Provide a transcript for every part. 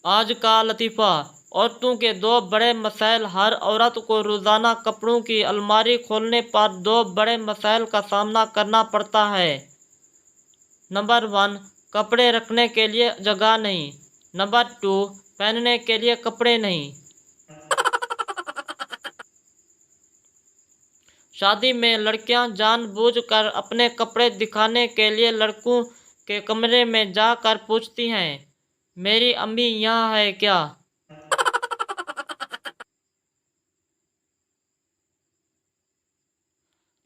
आज का लतीफ़ा। औरतों के दो बड़े मसाइल। हर औरत को रोज़ाना कपड़ों की अलमारी खोलने पर दो बड़े मसाइल का सामना करना पड़ता है। नंबर 1, कपड़े रखने के लिए जगह नहीं। नंबर 2, पहनने के लिए कपड़े नहीं। शादी में लड़कियां जानबूझकर अपने कपड़े दिखाने के लिए लड़कों के कमरे में जाकर पूछती हैं, मेरी अम्मी यहाँ है क्या?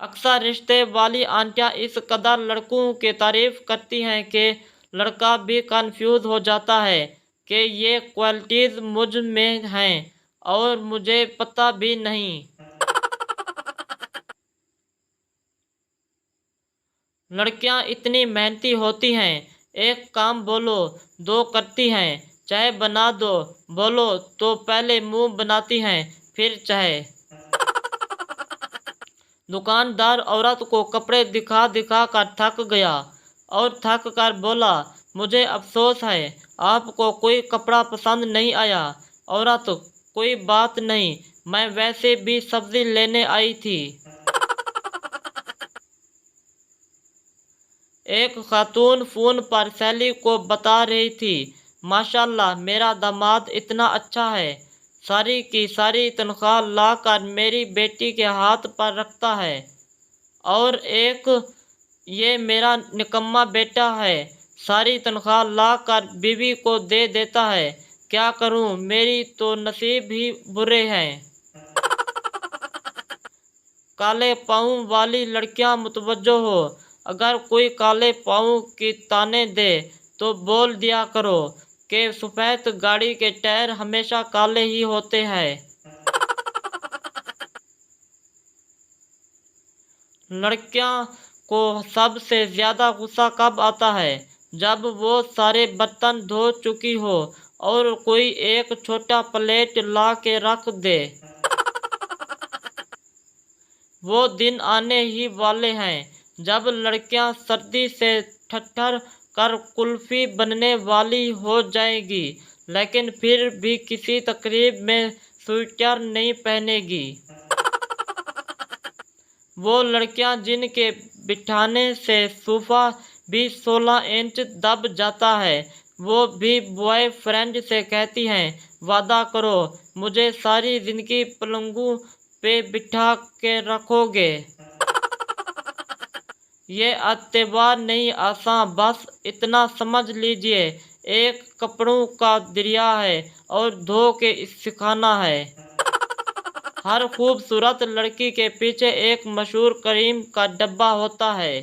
अक्सर रिश्ते वाली आंटियां इस कदर लड़कों की तारीफ करती हैं कि लड़का भी कंफ्यूज हो जाता है कि ये क्वालिटीज़ मुझ में हैं और मुझे पता भी नहीं। लड़कियां इतनी मेहनती होती हैं, एक काम बोलो दो करती हैं, चाय बना दो बोलो तो पहले मुंह बनाती हैं फिर चाय। दुकानदार औरत को कपड़े दिखा दिखा कर थक गया और थक कर बोला, मुझे अफसोस है आपको कोई कपड़ा पसंद नहीं आया। औरत, कोई बात नहीं, मैं वैसे भी सब्जी लेने आई थी। एक खातून फ़ोन पर सैली को बता रही थी, माशाल्लाह मेरा दामाद इतना अच्छा है, सारी की सारी तनख्वाह लाकर मेरी बेटी के हाथ पर रखता है। और एक, ये मेरा निकम्मा बेटा है, सारी तनख्वाह लाकर बीवी को दे देता है। क्या करूं, मेरी तो नसीब ही बुरे हैं। काले पाँव वाली लड़कियां मुतवज्जो हो, अगर कोई काले पाँव की ताने दे तो बोल दिया करो कि सफ़ेद गाड़ी के टायर हमेशा काले ही होते हैं। लड़कियां को सबसे ज़्यादा गुस्सा कब आता है? जब वो सारे बर्तन धो चुकी हो और कोई एक छोटा प्लेट ला के रख दे। वो दिन आने ही वाले हैं जब लड़कियां सर्दी से ठट्ठर कर कुल्फी बनने वाली हो जाएगी, लेकिन फिर भी किसी तकरीब में स्वेटर नहीं पहनेगी। वो लड़कियां जिनके बिठाने से सोफ़ा भी 16 इंच दब जाता है, वो भी बॉयफ्रेंड से कहती हैं, वादा करो मुझे सारी ज़िंदगी पलंगों पे बिठा के रखोगे। ये अत्तेबार नहीं आसान, बस इतना समझ लीजिए, एक कपड़ों का दरिया है और धो के सिखाना है। हर खूबसूरत लड़की के पीछे एक मशहूर क्रीम का डब्बा होता है।